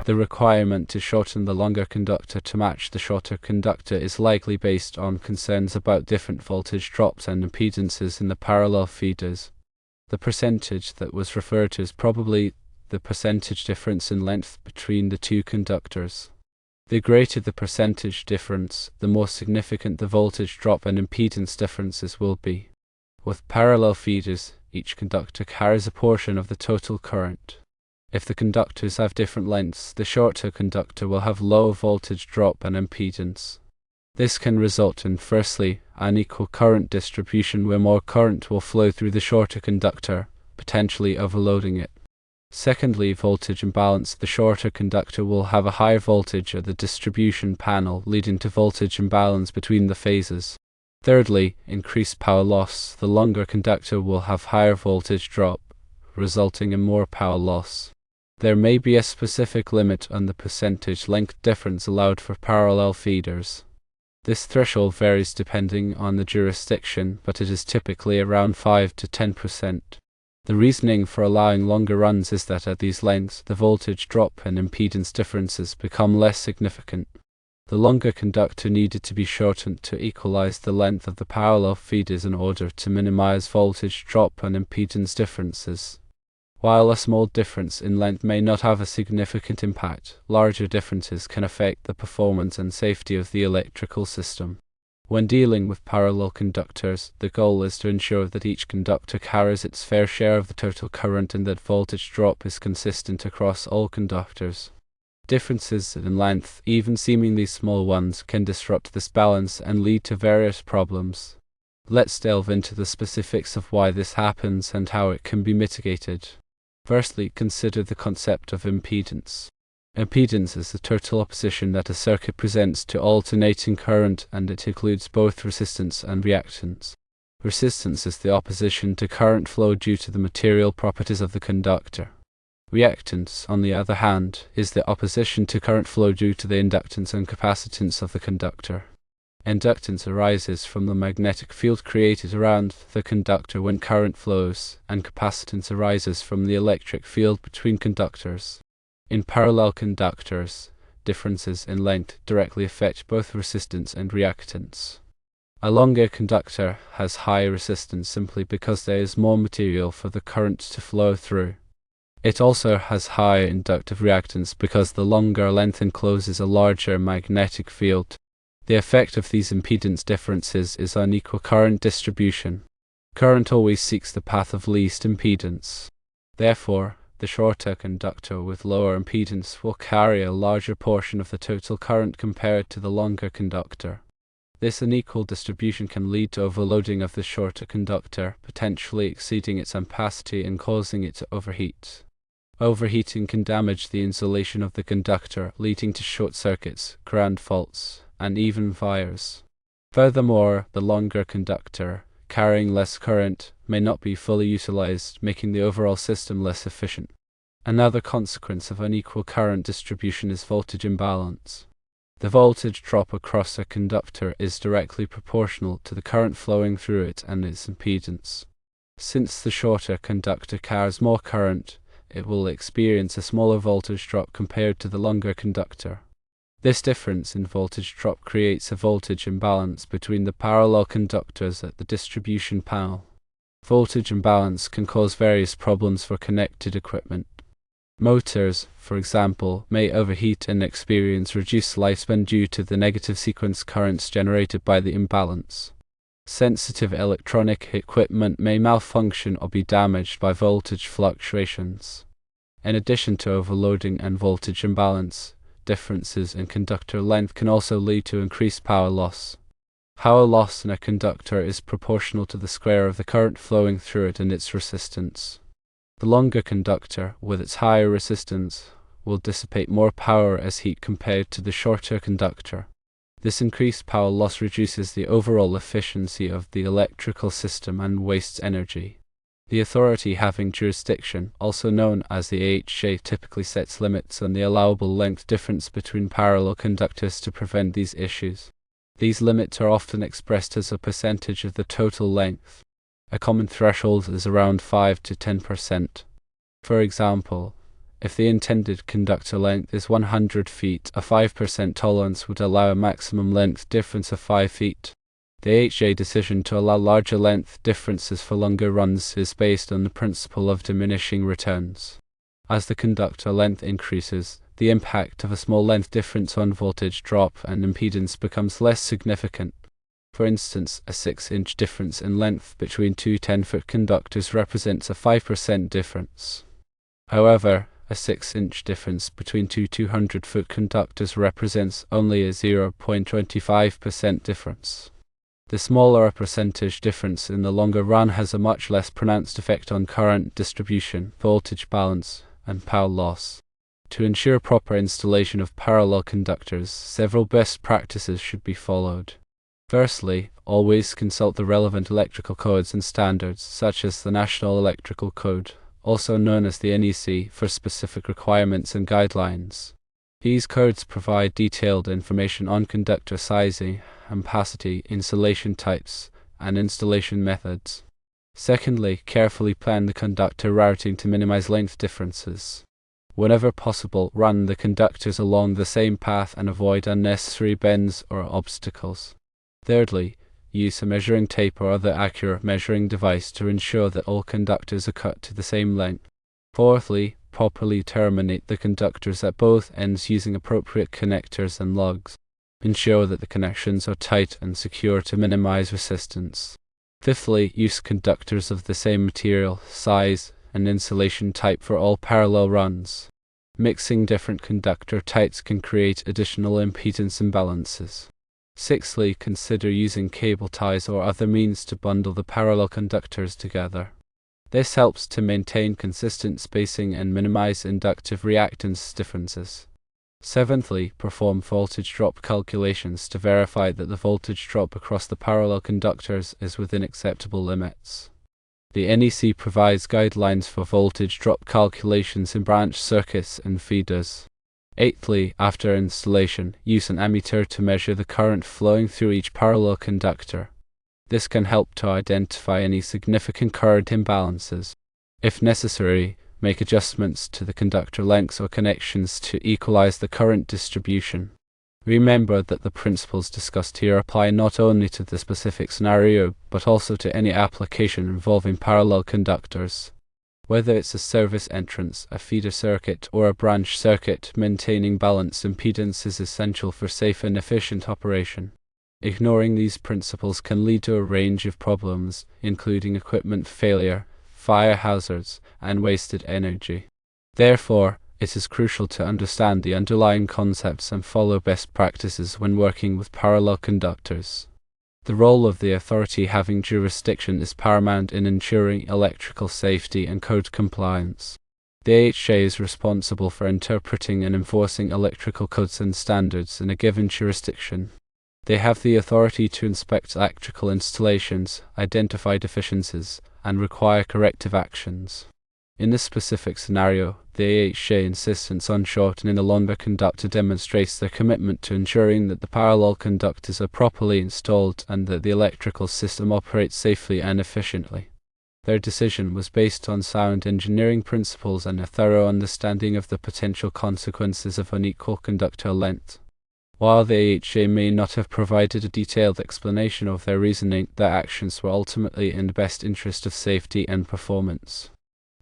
The requirement to shorten the longer conductor to match the shorter conductor is likely based on concerns about different voltage drops and impedances in the parallel feeders. The percentage that was referred to is probably the percentage difference in length between the two conductors. The greater the percentage difference, the more significant the voltage drop and impedance differences will be. With parallel feeders, each conductor carries a portion of the total current. If the conductors have different lengths, the shorter conductor will have lower voltage drop and impedance. This can result in, firstly, an equal current distribution where more current will flow through the shorter conductor, potentially overloading it. Secondly, voltage imbalance. The shorter conductor will have a higher voltage at the distribution panel, leading to voltage imbalance between the phases. Thirdly, increased power loss. The longer conductor will have higher voltage drop, resulting in more power loss. There may be a specific limit on the percentage length difference allowed for parallel feeders. This threshold varies depending on the jurisdiction, but it is typically around 5 to 10%. The reasoning for allowing longer runs is that at these lengths, the voltage drop and impedance differences become less significant. The longer conductor needed to be shortened to equalize the length of the parallel feeders in order to minimize voltage drop and impedance differences. While a small difference in length may not have a significant impact, larger differences can affect the performance and safety of the electrical system. When dealing with parallel conductors, the goal is to ensure that each conductor carries its fair share of the total current and that voltage drop is consistent across all conductors. Differences in length, even seemingly small ones, can disrupt this balance and lead to various problems. Let's delve into the specifics of why this happens and how it can be mitigated. Firstly, consider the concept of impedance. Impedance is the total opposition that a circuit presents to alternating current, and it includes both resistance and reactance. Resistance is the opposition to current flow due to the material properties of the conductor. Reactance, on the other hand, is the opposition to current flow due to the inductance and capacitance of the conductor. Inductance arises from the magnetic field created around the conductor when current flows, and capacitance arises from the electric field between conductors. In parallel conductors, differences in length directly affect both resistance and reactance. A longer conductor has higher resistance simply because there is more material for the current to flow through. It also has higher inductive reactance because the longer length encloses a larger magnetic field. The effect of these impedance differences is unequal current distribution. Current always seeks the path of least impedance. Therefore, the shorter conductor with lower impedance will carry a larger portion of the total current compared to the longer conductor. This unequal distribution can lead to overloading of the shorter conductor, potentially exceeding its ampacity and causing it to overheat. Overheating can damage the insulation of the conductor, leading to short circuits, ground faults, and even fires. Furthermore, the longer conductor, carrying less current, may not be fully utilized, making the overall system less efficient. Another consequence of unequal current distribution is voltage imbalance. The voltage drop across a conductor is directly proportional to the current flowing through it and its impedance. Since the shorter conductor carries more current, it will experience a smaller voltage drop compared to the longer conductor. This difference in voltage drop creates a voltage imbalance between the parallel conductors at the distribution panel. Voltage imbalance can cause various problems for connected equipment. Motors, for example, may overheat and experience reduced lifespan due to the negative sequence currents generated by the imbalance. Sensitive electronic equipment may malfunction or be damaged by voltage fluctuations. In addition to overloading and voltage imbalance, differences in conductor length can also lead to increased power loss. Power loss in a conductor is proportional to the square of the current flowing through it and its resistance. The longer conductor, with its higher resistance, will dissipate more power as heat compared to the shorter conductor. This increased power loss reduces the overall efficiency of the electrical system and wastes energy. The authority having jurisdiction, also known as the AHJ, typically sets limits on the allowable length difference between parallel conductors to prevent these issues. These limits are often expressed as a percentage of the total length. A common threshold is around 5 to 10%. For example, If the intended conductor length is 100 feet, a 5% tolerance would allow a maximum length difference of 5 feet. The AHA decision to allow larger length differences for longer runs is based on the principle of diminishing returns. As the conductor length increases, the impact of a small length difference on voltage drop and impedance becomes less significant. For instance, a 6-inch difference in length between two 10-foot conductors represents a 5% difference. However, a 6-inch difference between two 200-foot conductors represents only a 0.25% difference. The smaller a percentage difference in the longer run has a much less pronounced effect on current distribution, voltage balance, and power loss. To ensure proper installation of parallel conductors, several best practices should be followed. Firstly, always consult the relevant electrical codes and standards, such as the National Electrical Code, also known as the NEC, for specific requirements and guidelines. These codes provide detailed information on conductor sizing, ampacity, insulation types, and installation methods. Secondly, carefully plan the conductor routing to minimize length differences. Whenever possible, run the conductors along the same path and avoid unnecessary bends or obstacles. Thirdly, use a measuring tape or other accurate measuring device to ensure that all conductors are cut to the same length. Fourthly, properly terminate the conductors at both ends using appropriate connectors and lugs. Ensure that the connections are tight and secure to minimize resistance. Fifthly, use conductors of the same material, size, and insulation type for all parallel runs. Mixing different conductor types can create additional impedance imbalances. Sixthly, consider using cable ties or other means to bundle the parallel conductors together. This helps to maintain consistent spacing and minimize inductive reactance differences. Seventhly, perform voltage drop calculations to verify that the voltage drop across the parallel conductors is within acceptable limits. The NEC provides guidelines for voltage drop calculations in branch circuits and feeders. Eighthly, after installation, use an ammeter to measure the current flowing through each parallel conductor. This can help to identify any significant current imbalances. If necessary, make adjustments to the conductor lengths or connections to equalize the current distribution. Remember that the principles discussed here apply not only to the specific scenario, but also to any application involving parallel conductors. Whether it's a service entrance, a feeder circuit, or a branch circuit, maintaining balanced impedance is essential for safe and efficient operation. Ignoring these principles can lead to a range of problems, including equipment failure, fire hazards, and wasted energy. Therefore, it is crucial to understand the underlying concepts and follow best practices when working with parallel conductors. The role of the authority having jurisdiction is paramount in ensuring electrical safety and code compliance. The AHA is responsible for interpreting and enforcing electrical codes and standards in a given jurisdiction. They have the authority to inspect electrical installations, identify deficiencies, and require corrective actions. In this specific scenario, the AHA insistence on shortening the longer conductor demonstrates their commitment to ensuring that the parallel conductors are properly installed and that the electrical system operates safely and efficiently. Their decision was based on sound engineering principles and a thorough understanding of the potential consequences of unequal conductor length. While the AHA may not have provided a detailed explanation of their reasoning, their actions were ultimately in the best interest of safety and performance.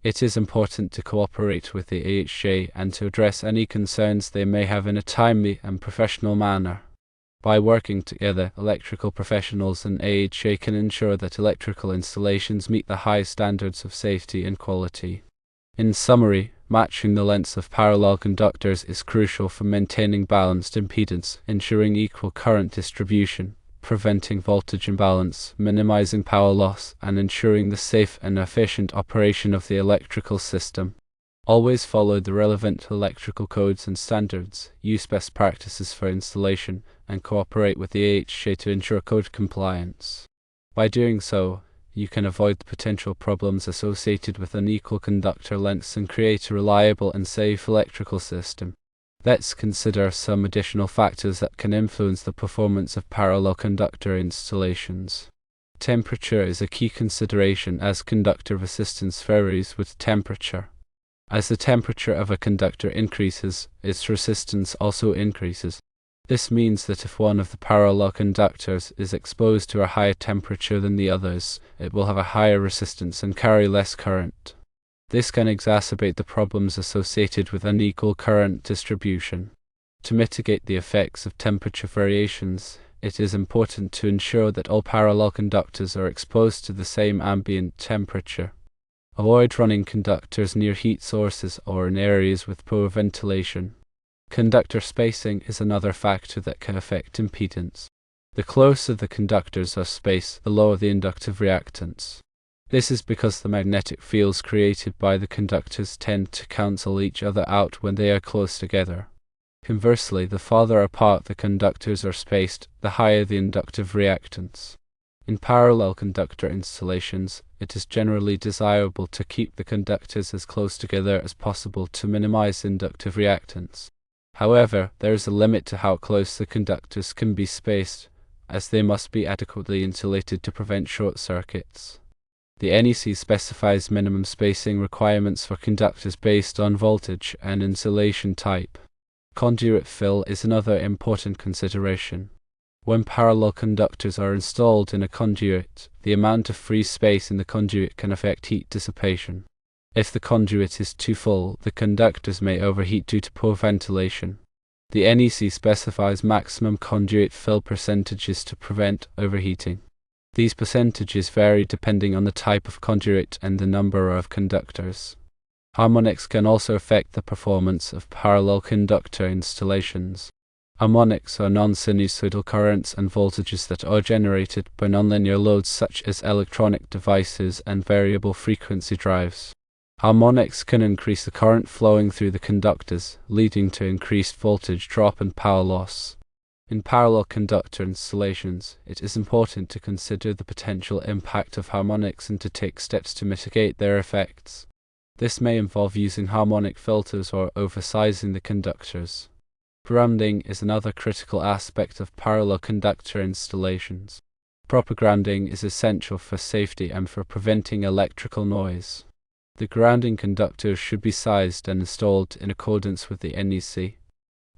It is important to cooperate with the AHA and to address any concerns they may have in a timely and professional manner. By working together, electrical professionals and AHA can ensure that electrical installations meet the highest standards of safety and quality. In summary, matching the lengths of parallel conductors is crucial for maintaining balanced impedance, ensuring equal current distribution, preventing voltage imbalance, minimizing power loss, and ensuring the safe and efficient operation of the electrical system. Always follow the relevant electrical codes and standards, use best practices for installation, and cooperate with the AHA to ensure code compliance. By doing so, you can avoid the potential problems associated with unequal conductor lengths and create a reliable and safe electrical system. Let's consider some additional factors that can influence the performance of parallel conductor installations. Temperature is a key consideration as conductor resistance varies with temperature. As the temperature of a conductor increases, its resistance also increases. This means that if one of the parallel conductors is exposed to a higher temperature than the others, it will have a higher resistance and carry less current. This can exacerbate the problems associated with unequal current distribution. To mitigate the effects of temperature variations, it is important to ensure that all parallel conductors are exposed to the same ambient temperature. Avoid running conductors near heat sources or in areas with poor ventilation. Conductor spacing is another factor that can affect impedance. The closer the conductors are spaced, the lower the inductive reactance. This is because the magnetic fields created by the conductors tend to cancel each other out when they are close together. Conversely, the farther apart the conductors are spaced, the higher the inductive reactance. In parallel conductor installations, it is generally desirable to keep the conductors as close together as possible to minimize inductive reactance. However, there is a limit to how close the conductors can be spaced, as they must be adequately insulated to prevent short circuits. The NEC specifies minimum spacing requirements for conductors based on voltage and insulation type. Conduit fill is another important consideration. When parallel conductors are installed in a conduit, the amount of free space in the conduit can affect heat dissipation. If the conduit is too full, the conductors may overheat due to poor ventilation. The NEC specifies maximum conduit fill percentages to prevent overheating. These percentages vary depending on the type of conduit and the number of conductors. Harmonics can also affect the performance of parallel conductor installations. Harmonics are non-sinusoidal currents and voltages that are generated by nonlinear loads such as electronic devices and variable frequency drives. Harmonics can increase the current flowing through the conductors, leading to increased voltage drop and power loss. In parallel conductor installations, it is important to consider the potential impact of harmonics and to take steps to mitigate their effects. This may involve using harmonic filters or oversizing the conductors. Grounding is another critical aspect of parallel conductor installations. Proper grounding is essential for safety and for preventing electrical noise. The grounding conductors should be sized and installed in accordance with the NEC.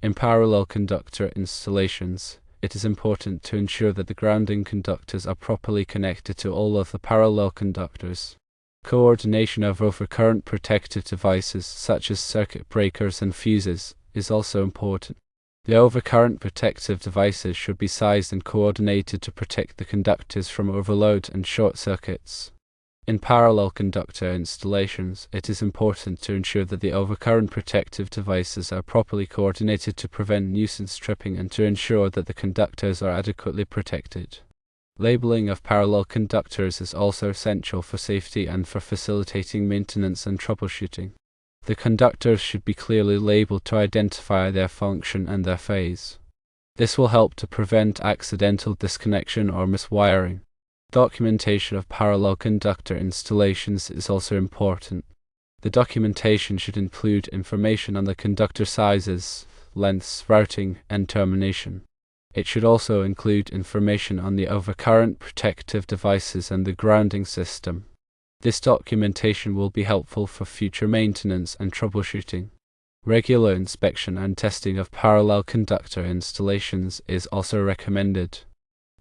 In parallel conductor installations, it is important to ensure that the grounding conductors are properly connected to all of the parallel conductors. Coordination of overcurrent protective devices such as circuit breakers and fuses is also important. The overcurrent protective devices should be sized and coordinated to protect the conductors from overload and short circuits. In parallel conductor installations, it is important to ensure that the overcurrent protective devices are properly coordinated to prevent nuisance tripping and to ensure that the conductors are adequately protected. Labeling of parallel conductors is also essential for safety and for facilitating maintenance and troubleshooting. The conductors should be clearly labeled to identify their function and their phase. This will help to prevent accidental disconnection or miswiring. Documentation of parallel conductor installations is also important. The documentation should include information on the conductor sizes, lengths, routing, and termination. It should also include information on the overcurrent protective devices and the grounding system. This documentation will be helpful for future maintenance and troubleshooting. Regular inspection and testing of parallel conductor installations is also recommended.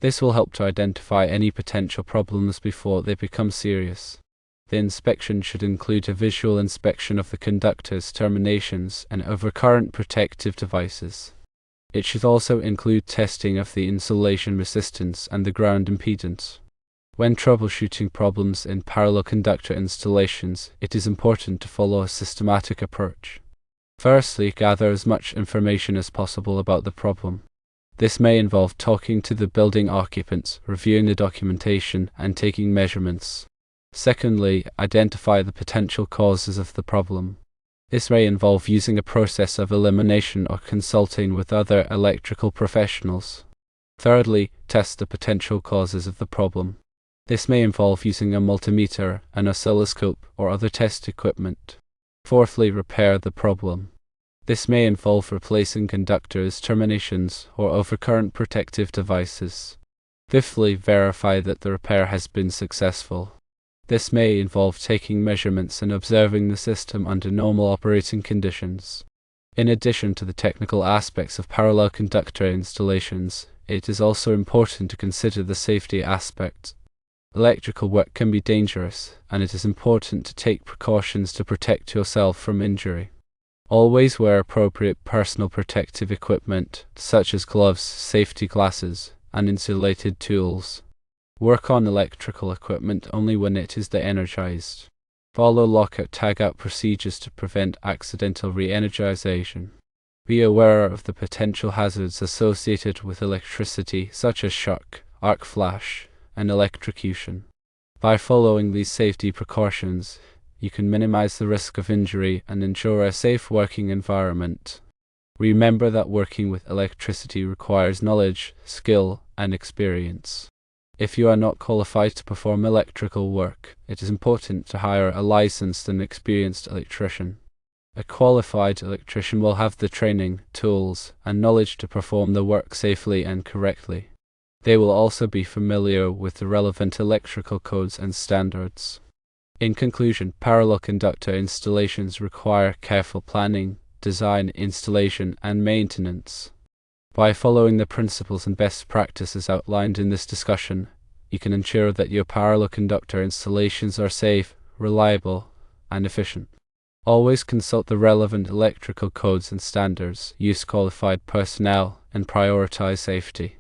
This will help to identify any potential problems before they become serious. The inspection should include a visual inspection of the conductors, terminations, and overcurrent protective devices. It should also include testing of the insulation resistance and the ground impedance. When troubleshooting problems in parallel conductor installations, it is important to follow a systematic approach. Firstly, gather as much information as possible about the problem. This may involve talking to the building occupants, reviewing the documentation, and taking measurements. Secondly, identify the potential causes of the problem. This may involve using a process of elimination or consulting with other electrical professionals. Thirdly, test the potential causes of the problem. This may involve using a multimeter, an oscilloscope, or other test equipment. Fourthly, repair the problem. This may involve replacing conductors, terminations, or overcurrent protective devices. Fifthly, verify that the repair has been successful. This may involve taking measurements and observing the system under normal operating conditions. In addition to the technical aspects of parallel conductor installations, it is also important to consider the safety aspect. Electrical work can be dangerous, and it is important to take precautions to protect yourself from injury. Always wear appropriate personal protective equipment, such as gloves, safety glasses, and insulated tools. Work on electrical equipment only when it is de-energized. Follow lockout-tagout procedures to prevent accidental re-energization. Be aware of the potential hazards associated with electricity, such as shock, arc flash, and electrocution. By following these safety precautions, you can minimize the risk of injury and ensure a safe working environment. Remember that working with electricity requires knowledge, skill, and experience. If you are not qualified to perform electrical work, it is important to hire a licensed and experienced electrician. A qualified electrician will have the training, tools, and knowledge to perform the work safely and correctly. They will also be familiar with the relevant electrical codes and standards. In conclusion, parallel conductor installations require careful planning, design, installation, and maintenance. By following the principles and best practices outlined in this discussion, you can ensure that your parallel conductor installations are safe, reliable, and efficient. Always consult the relevant electrical codes and standards, use qualified personnel, and prioritize safety.